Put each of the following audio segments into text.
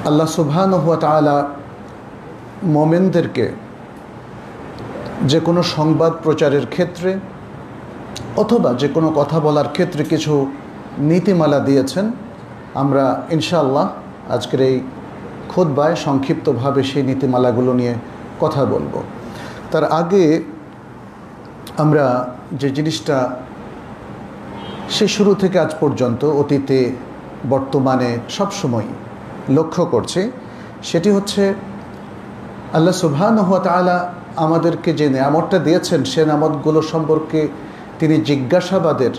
আল্লাহ সুবহানাহু ওয়া তাআলা মুমিনদেরকে যে কোনো সংবাদ প্রচারের ক্ষেত্রে অথবা যে কোনো কথা বলার ক্ষেত্রে কিছু নীতিমালা দিয়েছেন। আমরা ইনশাআল্লাহ আজকের এই খুতবায় সংক্ষিপ্তভাবে সেই নীতিমালাগুলো নিয়ে কথা বলবো। তার আগে আমরা যে জিনিসটা সে শুরু থেকে আজ পর্যন্ত অতীতে বর্তমানে সবসময় লক্ষ্য করছি, সেটি হচ্ছে আল্লাহ সুবহানাহু ওয়া তাআলা আমাদেরকে যে নেয়ামতটা দিয়েছেন সে নেয়ামতগুলো সম্পর্কে তিনি জিজ্ঞাসাবাদের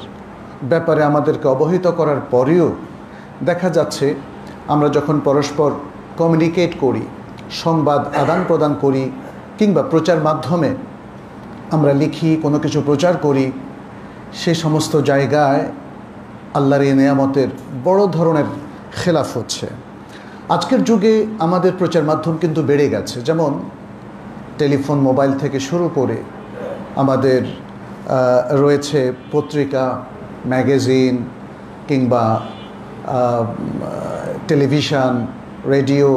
ব্যাপারে আমাদেরকে অবহিত করার পরেও দেখা যাচ্ছে আমরা যখন পরস্পর কমিউনিকেট করি, সংবাদ আদান প্রদান করি, কিংবা প্রচার মাধ্যমে আমরা লিখি, কোনো কিছু প্রচার করি, সে সমস্ত জায়গায় আল্লাহর এই নেয়ামতের বড় ধরনের খেলাফ হচ্ছে। আজকের যুগে আমাদের প্রচার মাধ্যম কিন্তু বেড়ে গেছে। যেমন টেলিফোন, মোবাইল থেকে শুরু করে আমাদের রয়েছে পত্রিকা, ম্যাগাজিন, কিংবা টেলিভিশন, রেডিও,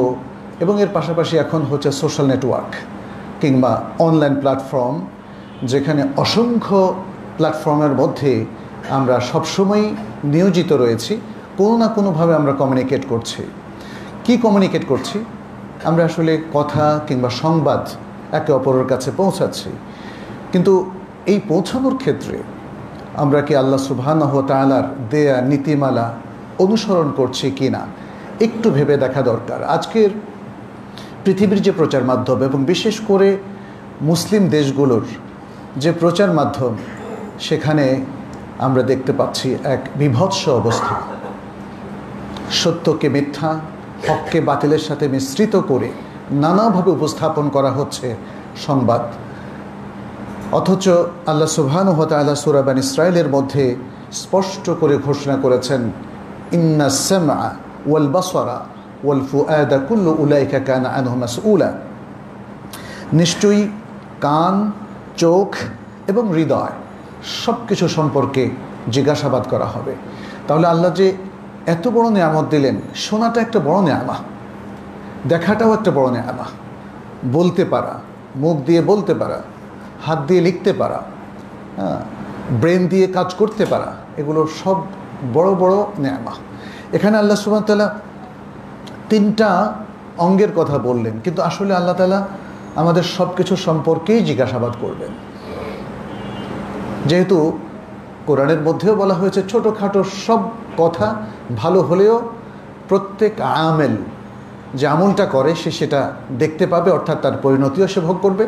এবং এর পাশাপাশি এখন হচ্ছে সোশ্যাল নেটওয়ার্ক কিংবা অনলাইন প্ল্যাটফর্ম, যেখানে অসংখ্য প্ল্যাটফর্মের মধ্যে আমরা সবসময় নিয়োজিত রয়েছি। কোনো না কোনোভাবে আমরা কমিউনিকেট করছি। কি কমিউনিকেট করছি? আমরা আসলে কথা কিংবা সংবাদ একে অপরের কাছে পৌঁছাচ্ছি, কিন্তু এই পৌঁছানোর ক্ষেত্রে আমরা কি আল্লাহ সুবহানাহু ওয়া তাআলার দেয়া নীতিমালা অনুসরণ করছি কি না একটু ভেবে দেখা দরকার। আজকের পৃথিবীর যে প্রচার মাধ্যম এবং বিশেষ করে মুসলিম দেশগুলোর যে প্রচার মাধ্যম, সেখানে আমরা দেখতে পাচ্ছি এক বিভৎস অবস্থা। সত্যকে মিথ্যা, হককে বাতিলের সাথে মিশ্রিত করে নানাভাবে উপস্থাপন করা হচ্ছে সংবাদ। অথচ আল্লাহ সুবহানাহু ওয়া তাআলা সূরা বনী ইসরাঈলের মধ্যে স্পষ্ট করে ঘোষণা করেছেন, ইন্নাস সামআ ওয়াল বাসারা ওয়াল ফুআদা কুল্লু উলাইকা কানা আনহু মাসউলা। নিশ্চয়ই কান, চোখ এবং হৃদয় সব কিছু সম্পর্কে জিজ্ঞাসাবাদ করা হবে। তাহলে আল্লাহ যে এত বড় নেয়ামত দিলেন, শোনাটা একটা বড় নেয়ামা, দেখাটাও একটা বড় নেয়ামা, বলতে পারা, মুখ দিয়ে বলতে পারা, হাত দিয়ে লিখতে পারা, ব্রেন দিয়ে কাজ করতে পারা, এগুলো সব বড় বড় নেয়ামা। এখানে আল্লাহ সুবহানাহু ওয়া তাআলা তিনটা অঙ্গের কথা বললেন, কিন্তু আসলে আল্লাহ তাআলা আমাদের সব কিছু সম্পর্কেই জিজ্ঞাসাবাদ করবেন। যেহেতু কোরআনের মধ্যেও বলা হয়েছে ছোটোখাটো সব কথা ভালো হলেও প্রত্যেক আমেল যে আমলটা করে সে সেটা দেখতে পাবে, অর্থাৎ তার পরিণতিও সে ভোগ করবে।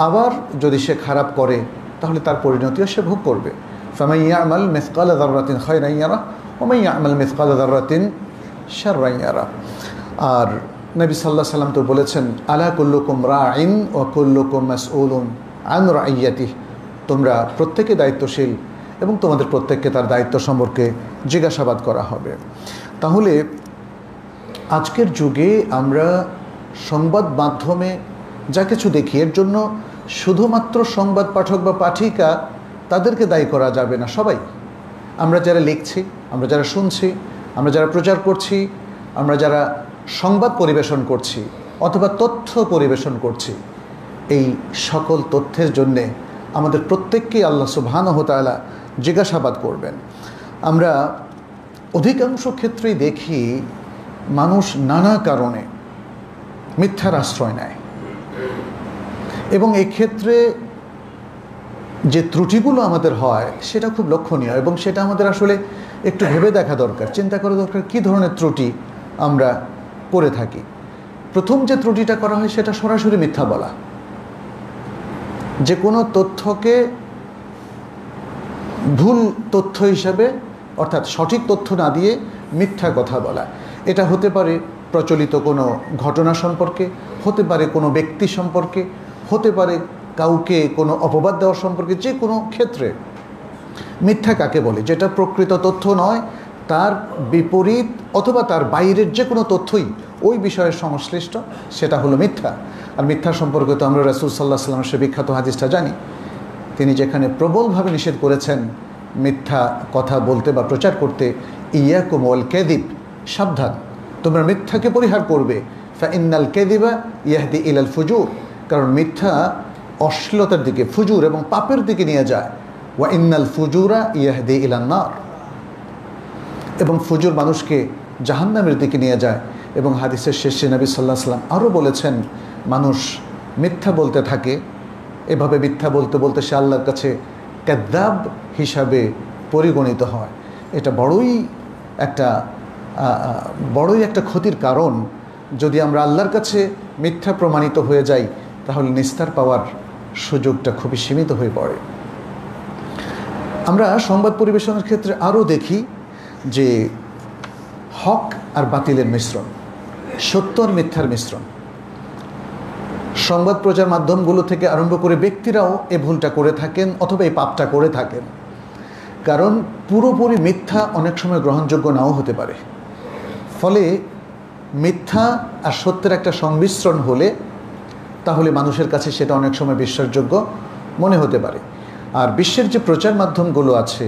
আবার যদি সে খারাপ করে তাহলে তার পরিণতিও সে ভোগ করবে। ফামান ইয়ামাল মিসকালা যাররাতিন খায়রান ইয়ারা ওয়া মান ইয়ামাল মিসকালা যাররাতিন শাররান ইয়ারা। আর নবী সাল্লাল্লাহু আলাইহি সাল্লাম তো বলেছেন, আলা কুল্লুকুম রাইন ওয়া কুল্লুকুম মাসউলুন আন রাইয়াতিহি। তোমরা প্রত্যেকে দায়িত্বশীল এবং তোমাদের প্রত্যেককে তার দায়িত্ব সম্পর্কে জিজ্ঞাসাবাদ করা হবে। তাহলে আজকের যুগে আমরা সংবাদ মাধ্যমে যা কিছু দেখি, এর জন্য শুধুমাত্র সংবাদ পাঠক বা পাঠিকা তাদেরকে দায়ী করা যাবে না। সবাই, আমরা যারা লিখছি, আমরা যারা শুনছি, আমরা যারা প্রচার করছি, আমরা যারা সংবাদ পরিবেশন করছি অথবা তথ্য পরিবেশন করছি, এই সকল তথ্যের জন্যে আমাদের প্রত্যেককেই আল্লাহ সুবহানাহু ওয়া তাআলা জিজ্ঞাসাবাদ করবেন। আমরা অধিকাংশ ক্ষেত্রেই দেখি মানুষ নানা কারণে মিথ্যার আশ্রয় নেয়, এবং এই ক্ষেত্রে যে ত্রুটিগুলো আমাদের হয় সেটা খুব লক্ষণীয়, এবং সেটা আমাদের আসলে একটু ভেবে দেখা দরকার, চিন্তা করা দরকার কী ধরনের ত্রুটি আমরা করে থাকি। প্রথম যে ত্রুটিটা করা হয় সেটা সরাসরি মিথ্যা বলা। যে কোনো তথ্যকে ভুল তথ্য হিসাবে, অর্থাৎ সঠিক তথ্য না দিয়ে মিথ্যা কথা বলা। এটা হতে পারে প্রচলিত কোনো ঘটনা সম্পর্কে, হতে পারে কোনো ব্যক্তি সম্পর্কে, হতে পারে কাউকে কোনো অপবাদ দেওয়া সম্পর্কে। যে কোনো ক্ষেত্রে মিথ্যা কাকে বলে? যেটা প্রকৃত তথ্য নয়, তার বিপরীত অথবা তার বাইরের যে কোনো তথ্যই ওই বিষয়ের সংশ্লিষ্ট, সেটা হলো মিথ্যা। আর মিথ্যা সম্পর্কে তো আমরা রাসূল সাল্লাল্লাহু আলাইহি ওয়াসাল্লামের সে বিখ্যাত হাদিসটা জানি। তিনি যেখানে প্রবলভাবে নিষেধ করেছেন মিথ্যা কথা বলতে বা প্রচার করতে, ইয়াকুম ওয়াল কাযিব, সাবধান তোমরা মিথ্যাকে পরিহার করবে। ফাইন্নাল কাযিবা ইয়াহদি ইলাল ফুজুর, কারণ মিথ্যা অশ্লীলতার দিকে, ফুজুর এবং পাপের দিকে নিয়ে যায়। ওয়া ইন্নাল ফুজুরা ইয়াহদি ইলান নার, এবং ফুজুর মানুষকে জাহান্নামের দিকে নিয়ে যায়। এবং হাদিসের শেষে নবী সাল্লাল্লাহু আলাইহি ওয়াসাল্লাম আরও বলেছেন, মানুষ মিথ্যা বলতে থাকে, এভাবে মিথ্যা বলতে বলতে সে আল্লাহর কাছে কাযযাব হিসাবে পরিগণিত হয়। এটা বড়ই একটা ক্ষতির কারণ। যদি আমরা আল্লাহর কাছে মিথ্যা প্রমাণিত হয়ে যাই, তাহলে নিস্তার পাওয়ার সুযোগটা খুবই সীমিত হয়ে পড়ে। আমরা সংবাদ পরিবেশনের ক্ষেত্রে আরও দেখি যে হক আর বাতিলের মিশ্রণ, সত্য আর মিথ্যার মিশ্রণ। সংবাদ প্রচার মাধ্যমগুলো থেকে আরম্ভ করে ব্যক্তিরাও এই ভুলটা করে থাকেন অথবা এই পাপটা করে থাকেন। কারণ পুরোপুরি মিথ্যা অনেক সময় গ্রহণযোগ্য নাও হতে পারে। ফলে মিথ্যা আর সত্যের একটা সংমিশ্রণ হলে তাহলে মানুষের কাছে সেটা অনেক সময় বিশ্বাসযোগ্য মনে হতে পারে। আর বিশ্বের যে প্রচার মাধ্যমগুলো আছে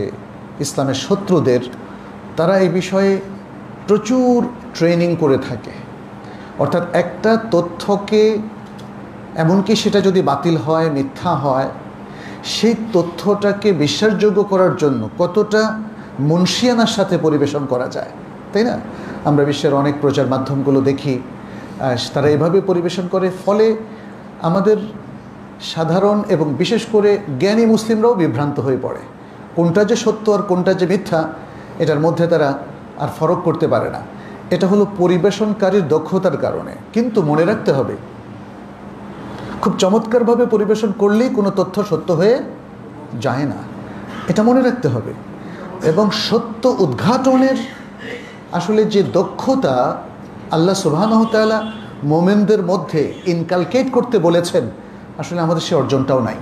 ইসলামের শত্রুদের, তারা এই বিষয়ে প্রচুর ট্রেনিং করে থাকে। অর্থাৎ একটা তথ্যকে, এমনকি সেটা যদি বাতিল হয়, মিথ্যা হয়, সেই তথ্যটাকে বিশ্বাসযোগ্য করার জন্য কতটা মুনশিয়ানার সাথে পরিবেশন করা যায়, তাই না? আমরা বিশ্বের অনেক প্রচার মাধ্যমগুলো দেখি, তারা এভাবে পরিবেশন করে। ফলে আমাদের সাধারণ এবং বিশেষ করে জ্ঞানী মুসলিমরাও বিভ্রান্ত হয়ে পড়ে। কোনটা যে সত্য আর কোনটা যে মিথ্যা, এটার মধ্যে তারা আর ফরক করতে পারে না। এটা হলো পরিবেশনকারীর দক্ষতার কারণে। কিন্তু মনে রাখতে হবে, খুব চমৎকারভাবে পরিবেশন করলেই কোনো তথ্য সত্য হয়ে যায় না, এটা মনে রাখতে হবে। এবং সত্য উদ্ঘাটনের আসলে যে দক্ষতা আল্লাহ সুবহানাহু ওয়া তাআলা মুমিনদের মধ্যে ইনকালকেট করতে বলেছেন, আসলে আমাদের সে অর্জনটাও নাই।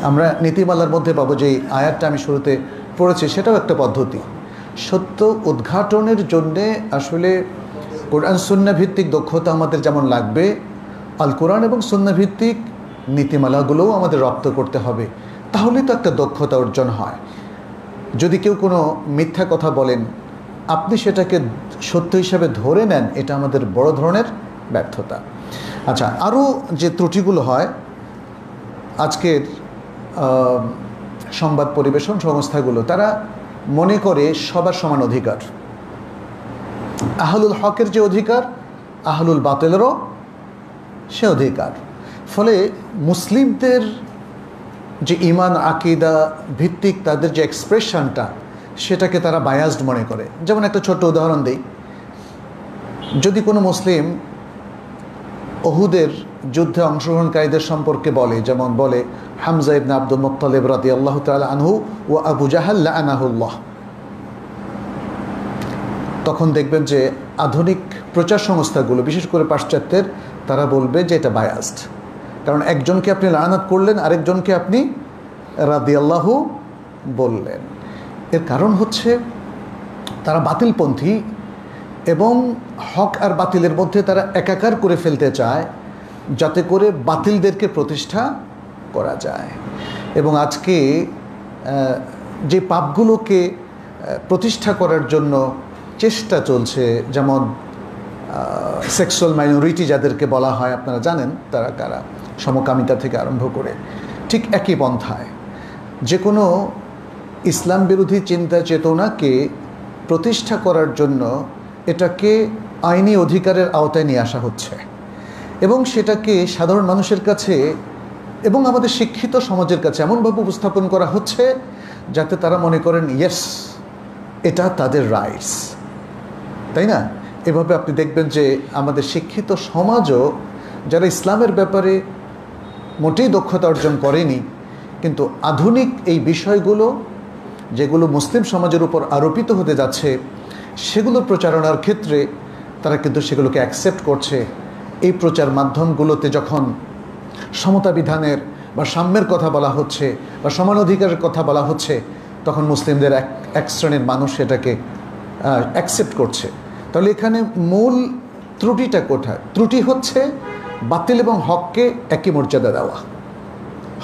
আমরা নীতিমালার মধ্যে পাবো যে আয়াতটা আমি শুরুতে পড়েছি, সেটাও একটা পদ্ধতি। সত্য উদ্ঘাটনের জন্যে আসলে কোরআন সুন্নাহ ভিত্তিক দক্ষতা আমাদের যেমন লাগবে, আল কোরআন এবং সুন্নাহ ভিত্তিক নীতিমালাগুলোও আমাদের রপ্ত করতে হবে। তাহলেই তো একটা দক্ষতা অর্জন হয়। যদি কেউ কোনো মিথ্যা কথা বলেন, আপনি সেটাকে সত্য হিসাবে ধরে নেন, এটা আমাদের বড় ধরনের ব্যর্থতা। আচ্ছা, আরও যে ত্রুটিগুলো হয় আজকের সংবাদ পরিবেশন সংস্থাগুলো, তারা মনে করে সবার সমান অধিকার। আহলুল হকের যে অধিকার, আহলুল বাতিলেরও সে অধিকার। ফলে মুসলিমদের যে ঈমান আকীদা ভিত্তিক তাদের যে এক্সপ্রেশনটা, সেটাকে তারা বায়াসড মনে করে। যেমন একটা ছোট্ট উদাহরণ দিই, যদি কোনো মুসলিম উহুদের যুদ্ধে অংশগ্রহণকারীদের সম্পর্কে বলে, যেমন বলে হামজা ইবনে আব্দুল মুত্তালিব রাদিয়াল্লাহু তাআলা আনহু ওয়া আবু জাহাল লাআনাহুল্লাহ, তখন দেখবেন যে আধুনিক প্রচার সংস্থাগুলো, বিশেষ করে পাশ্চাত্যের, তারা বলবে যে এটা বায়াসড। কারণ একজনকে আপনি লাআনাত করলেন, আরেকজনকে আপনি রাদিয়াল্লাহু বললেন। এর কারণ হচ্ছে তারা বাতিলপন্থী এবং হক আর বাতিলের মধ্যে তারা একাকার করে ফেলতে চায়, যাতে করে বাতিলদেরকে প্রতিষ্ঠা করা যায়। এবং আজকে যে পাপগুলোকে প্রতিষ্ঠা করার জন্য চেষ্টা চলছে, যেমন সেক্সুয়াল মাইনরিটি যাদেরকে বলা হয়, আপনারা জানেন তারা কারা, সমকামিতা থেকে আরম্ভ করে, ঠিক একই পন্থায় যে কোনো ইসলাম বিরোধী চিন্তা চেতনাকে প্রতিষ্ঠা করার জন্য এটাকে আইনি অধিকারের আওতায় নিয়ে আসা হচ্ছে এবং সেটাকে সাধারণ মানুষের কাছে এবং আমাদের শিক্ষিত সমাজের কাছে এমনভাবে উপস্থাপন করা হচ্ছে যাতে তারা মনে করেন ইয়েস, এটা তাদের রাইটস, তাই না? এভাবে আপনি দেখবেন যে আমাদের শিক্ষিত সমাজও যারা ইসলামের ব্যাপারে মোটেই দক্ষতা অর্জন করেনি, কিন্তু আধুনিক এই বিষয়গুলো যেগুলো মুসলিম সমাজের উপর আরোপিত হতে যাচ্ছে, সেগুলো প্রচারণার ক্ষেত্রে তারা কিন্তু সেগুলোকে অ্যাকসেপ্ট করছে। এই প্রচার মাধ্যমগুলোতে যখন সমতা বিধানের বা সাম্যের কথা বলা হচ্ছে বা সমান অধিকারের কথা বলা হচ্ছে, তখন মুসলিমদের এক শ্রেণীর মানুষ এটাকে অ্যাকসেপ্ট করছে। তাহলে এখানে মূল ত্রুটিটা কোথায়? ত্রুটি হচ্ছে বাতিল এবং হককে একই মর্যাদা দেওয়া,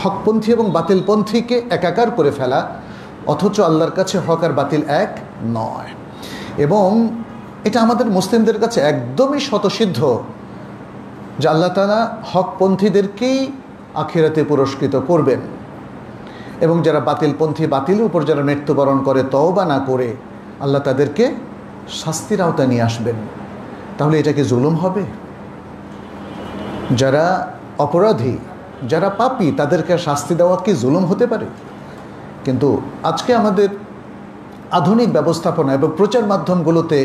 হকপন্থী এবং বাতিলপন্থীকে একাকার করে ফেলা, অথচ আল্লাহর কাছে হক আর বাতিল এক নয়। এবং এটা আমাদের মুসলিমদের কাছে একদমই স্বতঃসিদ্ধ যে আল্লাহ তাআলা হকপন্থীদেরকেই আখিরাতে পুরস্কৃত করবেন, এবং যারা বাতিলপন্থী, বাতিলের উপর যারা মৃত্যুবরণ করে তওবা না করে, আল্লাহ তাদেরকে শাস্তির আওতায় নিয়ে আসবেন। তাহলে এটা কি জুলুম হবে? যারা অপরাধী, যারা পাপী, তাদেরকে শাস্তি দেওয়া কি জুলুম হতে পারে? কিন্তু আজকে আমাদের আধুনিক ব্যবস্থাপনা এবং প্রচার মাধ্যমগুলোতে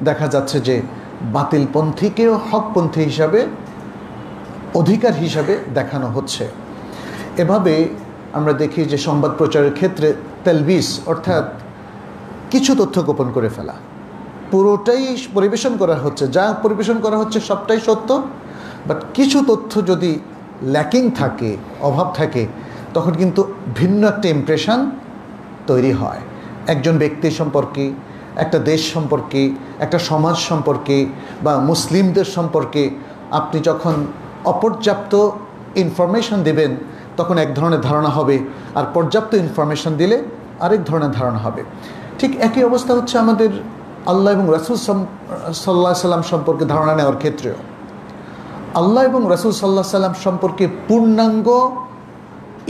দেখা যাচ্ছে যে বাতিলপন্থীকেও হকপন্থী হিসাবে, অধিকার হিসাবে দেখানো হচ্ছে। এভাবে আমরা দেখি যে সংবাদ প্রচারের ক্ষেত্রে তেলবিস, অর্থাৎ কিছু তথ্য গোপন করে ফেলা, পুরোটাই পরিবেশন করা হচ্ছে, যা পরিবেশন করা হচ্ছে সবটাই সত্য, বাট কিছু তথ্য যদি ল্যাকিং থাকে, অভাব থাকে, তখন কিন্তু ভিন্ন একটা ইমপ্রেশন তৈরি হয় একজন ব্যক্তি সম্পর্কে, একটা দেশ সম্পর্কে, একটা সমাজ সম্পর্কে বা মুসলিমদের সম্পর্কে। আপনি যখন অপর্যাপ্ত ইনফরমেশন দেবেন তখন এক ধরনের ধারণা হবে, আর পর্যাপ্ত ইনফরমেশন দিলে আরেক ধরনের ধারণা হবে। ঠিক একই অবস্থা হচ্ছে আমাদের আল্লাহ এবং রাসূল সাল্লাল্লাহু আলাইহি সাল্লাম সম্পর্কে ধারণা নেওয়ার ক্ষেত্রেও। আল্লাহ এবং রাসূল সাল্লাল্লাহু আলাইহি সাল্লাম সম্পর্কে পূর্ণাঙ্গ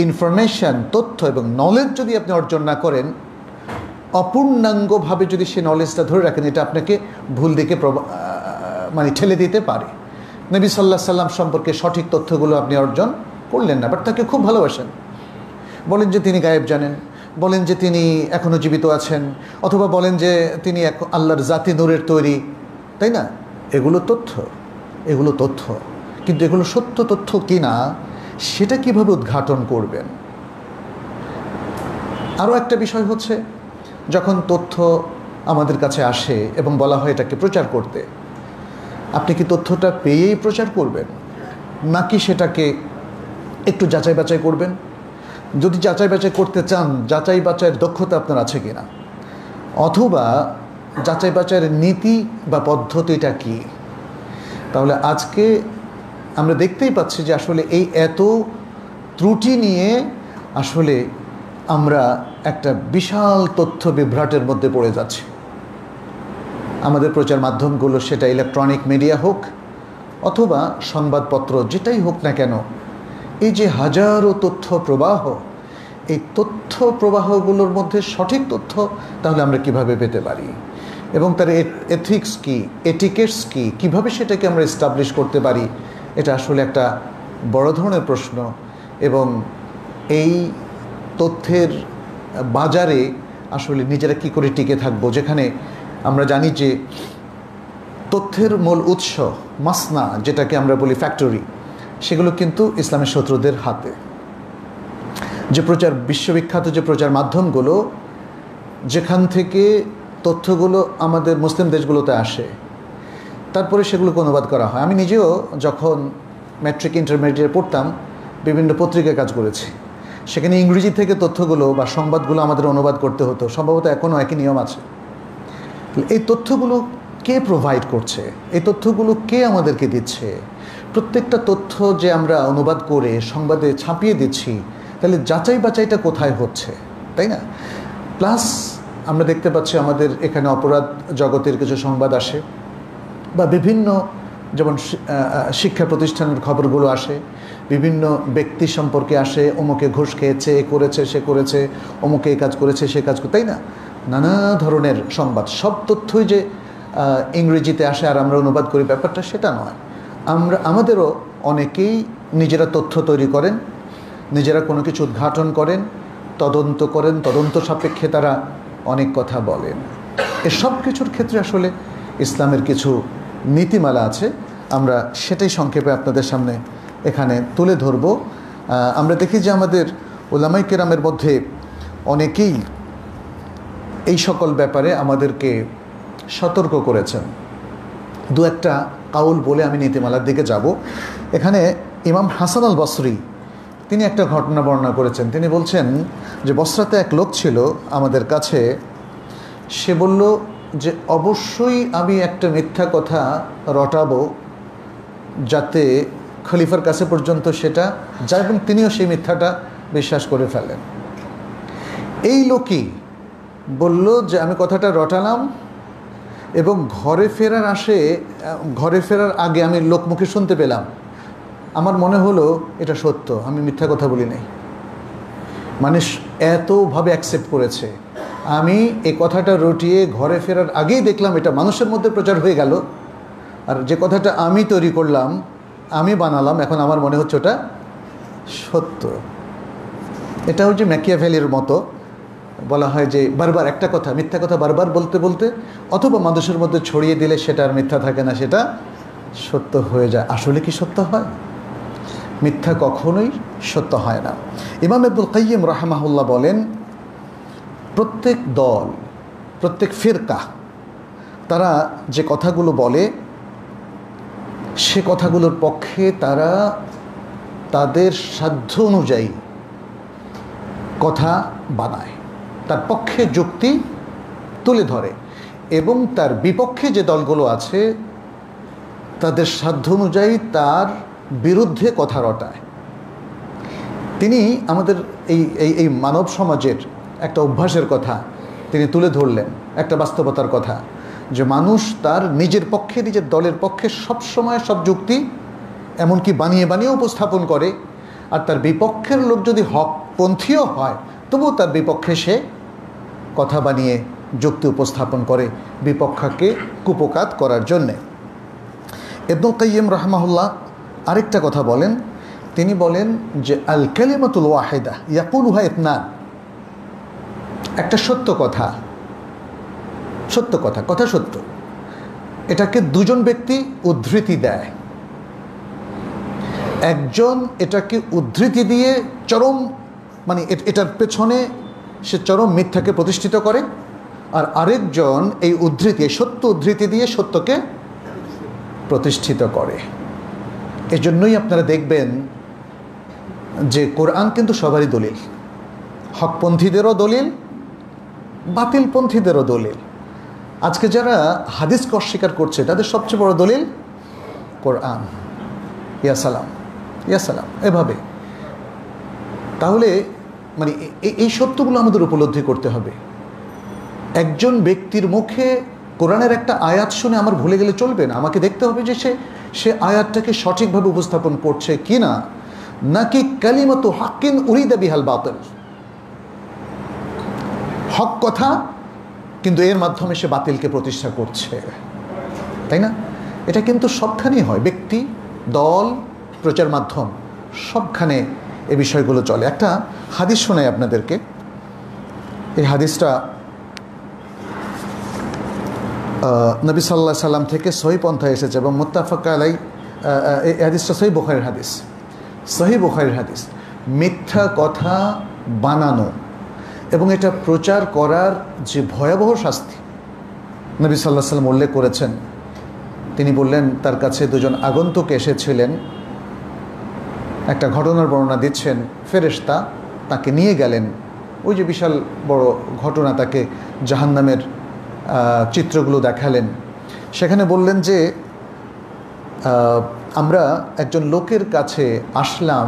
ইনফরমেশন, তথ্য এবং নলেজ যদি আপনি অর্জন না করেন, অপূর্ণাঙ্গভাবে যদি সে নলেজটা ধরে রাখেন, এটা আপনাকে ভুল দিকে ঠেলে দিতে পারে। নবী সাল্লাল্লাহু আলাইহি সাল্লাম সম্পর্কে সঠিক তথ্যগুলো আপনি অর্জন করলেন না, বাট তাকে খুব ভালোবাসেন, বলেন যে তিনি গায়েব জানেন, বলেন যে তিনি এখনও জীবিত আছেন, অথবা বলেন যে তিনি আল্লাহর জাতি নূরের তৈরি, তাই না? এগুলো তথ্য, কিন্তু এগুলো সত্য তথ্য কিনা সেটা কিভাবে উদ্ঘাটন করবেন? আরও একটা বিষয় হচ্ছে, যখন তথ্য আমাদের কাছে আসে এবং বলা হয় এটাকে প্রচার করতে, আপনি কি তথ্যটা পেয়েই প্রচার করবেন, নাকি সেটাকে একটু যাচাই বাছাই করবেন? যদি যাচাই বাছাই করতে চান, যাচাই বাছাইয়ের দক্ষতা আপনার আছে কিনা, অথবা যাচাই বাছাইয়ের নীতি বা পদ্ধতিটা কি? তাহলে আজকে আমরা দেখতেই পাচ্ছি যে আসলে এই এত ত্রুটি নিয়ে আসলে আমরা একটা বিশাল তথ্য বিভ্রাটের মধ্যে পড়ে যাচ্ছি। আমাদের প্রচার মাধ্যমগুলো, সেটা ইলেকট্রনিক মিডিয়া হোক অথবা সংবাদপত্র, যেটাই হোক না কেন, এই যে হাজারো তথ্য প্রবাহ, এই তথ্য প্রবাহগুলোর মধ্যে সঠিক তথ্য তাহলে আমরা কিভাবে পেতে পারি, এবং তার এথিক্স কি, এটিকেটস কি, কীভাবে সেটাকে আমরা এস্টাবলিশ করতে পারি, এটা আসলে একটা বড় ধরনের প্রশ্ন। এবং এই তথ্যের বাজারে আসলে নিজেরা কি করে টিকে থাকবো, যেখানে আমরা জানি যে তথ্যের মূল উৎস, মাসনা যেটাকে আমরা বলি ফ্যাক্টরি, সেগুলো কিন্তু ইসলামের শত্রুদের হাতে। যে বিশ্ববিখ্যাত যে প্রচার মাধ্যমগুলো, যেখান থেকে তথ্যগুলো আমাদের মুসলিম দেশগুলোতে আসে, তারপরে সেগুলোকে অনুবাদ করা হয়। আমি নিজেও যখন ম্যাট্রিক ইন্টারমিডিয়েট পড়তাম, বিভিন্ন পত্রিকায় কাজ করেছি, সেখানে ইংরেজি থেকে তথ্যগুলো বা সংবাদগুলো আমাদের অনুবাদ করতে হতো। সম্ভবত এখনও একই নিয়ম আছে। এই তথ্যগুলো কে প্রোভাইড করছে, এই তথ্যগুলো কে আমাদেরকে দিচ্ছে? প্রত্যেকটা তথ্য যে আমরা অনুবাদ করে সংবাদে ছাপিয়ে দিচ্ছি, তাহলে যাচাই বাছাইটা কোথায় হচ্ছে, তাই না? প্লাস আমরা দেখতে পাচ্ছি আমাদের এখানে অপরাধ জগতের কিছু সংবাদ আসে, বা বিভিন্ন যেমন শিক্ষা প্রতিষ্ঠানের খবরগুলো আসে, বিভিন্ন ব্যক্তি সম্পর্কে আসে, অমুকে ঘুষ খেয়েছে, এ করেছে, সে করেছে, অমুকে এই কাজ করেছে, সে কাজ করে, তাই না? নানা ধরনের সংবাদ, সব তথ্যই যে ইংরেজিতে আসে আর আমরা অনুবাদ করি, ব্যাপারটা সেটা নয়। আমাদেরও অনেকেই নিজেরা তথ্য তৈরি করেন, নিজেরা কোনো কিছু উদ্ঘাটন করেন, তদন্ত করেন, তদন্ত সাপেক্ষে তারা অনেক কথা বলেন। এসব কিছুর ক্ষেত্রে আসলে ইসলামের কিছু নীতিমালা আছে, আমরা সেটাই সংক্ষেপে আপনাদের সামনে এখানে তুলে ধরব। আমরা দেখি যে আমাদের উলামায়ে কেরামের মধ্যে অনেকেই এই সকল ব্যাপারে আমাদেরকে সতর্ক করেছেন। দু একটা কাউল বলে আমি নীতিমালার দিকে যাব। এখানে ইমাম হাসান আল বসরি তিনি একটা ঘটনা বর্ণনা করেছেন। তিনি বলছেন যে বসরাতে এক লোক ছিল আমাদের কাছে, সে বলল যে অবশ্যই আমি একটা মিথ্যা কথা রটাবো যাতে খলিফার কাছে পর্যন্ত সেটা যায়, এবং তিনিও সেই মিথ্যাটা বিশ্বাস করে ফেলেন। এই লোকই বলল যে আমি কথাটা রটালাম, এবং ঘরে ফেরার আগে আমি লোকমুখে শুনতে পেলাম, আমার মনে হলো এটা সত্য, আমি মিথ্যা কথা বলি নাই। মানুষ এতভাবে অ্যাকসেপ্ট করেছে। আমি এই কথাটা রটিয়ে ঘরে ফেরার আগেই দেখলাম এটা মানুষের মধ্যে প্রচার হয়ে গেল, আর যে কথাটা আমি তৈরি করলাম, আমি বানালাম, এখন আমার মনে হচ্ছে ওটা সত্য। এটা হচ্ছে ম্যাকিয়াভেলির মতো। বলা হয় যে বারবার একটা কথা, মিথ্যা কথা বারবার বলতে বলতে অথবা মানুষের মধ্যে ছড়িয়ে দিলে সেটা আর মিথ্যা থাকে না, সেটা সত্য হয়ে যায়। আসলে কি সত্য হয়? মিথ্যা কখনোই সত্য হয় না। ইমাম ইবনুল কাইয়্যিম রাহিমাহুল্লাহ বলেন, প্রত্যেক দল, প্রত্যেক ফিরকা, তারা যে কথাগুলো বলে সে কথাগুলোর পক্ষে তারা তাদের সাধ্য অনুযায়ী কথা বানায়, তার পক্ষে যুক্তি তুলে ধরে, এবং তার বিপক্ষে যে দলগুলো আছে তাদের সাধ্য অনুযায়ী তার বিরুদ্ধে কথা রটায়। তিনি আমাদের এই মানব সমাজের একটা অভ্যাসের কথা তিনি তুলে ধরলেন, একটা বাস্তবতার কথা, যে মানুষ তার নিজের পক্ষে, নিজের দলের পক্ষে সবসময় সব যুক্তি এমনকি বানিয়ে বানিয়ে উপস্থাপন করে, আর তার বিপক্ষের লোক যদি হকপন্থীও হয় তবুও তার বিপক্ষে সে কথা বানিয়ে যুক্তি উপস্থাপন করে বিপক্ষকে কুপকাত করার জন্যে। ইবনুল কাইয়্যিম রাহিমাহুল্লাহ আরেকটা কথা বলেন, তিনি বলেন যে আল কালিমাতুল ওয়াহিদা ইয়াকুলুহা ইতনান, একটা সত্য কথা, কথা সত্য, এটাকে দুজন ব্যক্তি উদ্ধৃতি দেয়। একজন এটাকে উদ্ধৃতি দিয়ে চরম, মানে এটার পেছনে সে চরম মিথ্যাকে প্রতিষ্ঠিত করে, আর আরেকজন এই সত্য উদ্ধৃতি দিয়ে সত্যকে প্রতিষ্ঠিত করে। এজন্যই আপনারা দেখবেন যে কোরআন কিন্তু সবারই দলিল, হকপন্থীদেরও দলিল, বাতিলপন্থীদেরও দলিল। আজকে যারা হাদিসকে অস্বীকার করছে তাদের সবচেয়ে বড় দলিল কোরআন। ইয়া সালাম, ইয়া সালাম, এভাবে। তাহলে মানে এই সত্যগুলো আমাদের উপলব্ধি করতে হবে। একজন ব্যক্তির মুখে কোরআনের একটা আয়াত শুনে আমার ভুলে গেলে চলবে না, আমাকে দেখতে হবে যে সে আয়াতটাকে সঠিকভাবে উপস্থাপন করছে কি না, নাকি কালিমাতু হাক্কিন উরিদা বিহাল বাতিল, হক কথা কিন্তু এর মাধ্যমে সে বাতিলকে প্রতিষ্ঠা করছে, তাই না? এটা কিন্তু সবখানেই হয়, ব্যক্তি, দল, প্রচার মাধ্যম, সবখানে এই বিষয়গুলো চলে। একটা হাদিস শোনাই আপনাদেরকে। এই হাদিসটা নবী সাল্লাল্লাহু আলাইহি সাল্লাম থেকে সহিহ পন্থায় এসেছে এবং মুত্তাফাক আলাই। এই হাদিসটা সহিহ বুখারীর হাদিস, সহিহ বুখারীর হাদিস। মিথ্যা কথা বানানো এবং এটা প্রচার করার যে ভয়াবহ শাস্তি নবী সাল্লাল্লাহু আলাইহি সাল্লাম উল্লেখ করেছেন। তিনি বললেন, তার কাছে দুজন আগন্তুক এসেছিলেন, একটা ঘটনার বর্ণনা দিচ্ছেন। ফেরেশতা তাকে নিয়ে গেলেন, ওই যে বিশাল বড় ঘটনা, তাকে জাহান্নামের চিত্রগুলো দেখালেন। সেখানে বললেন যে আমরা একজন লোকের কাছে আসলাম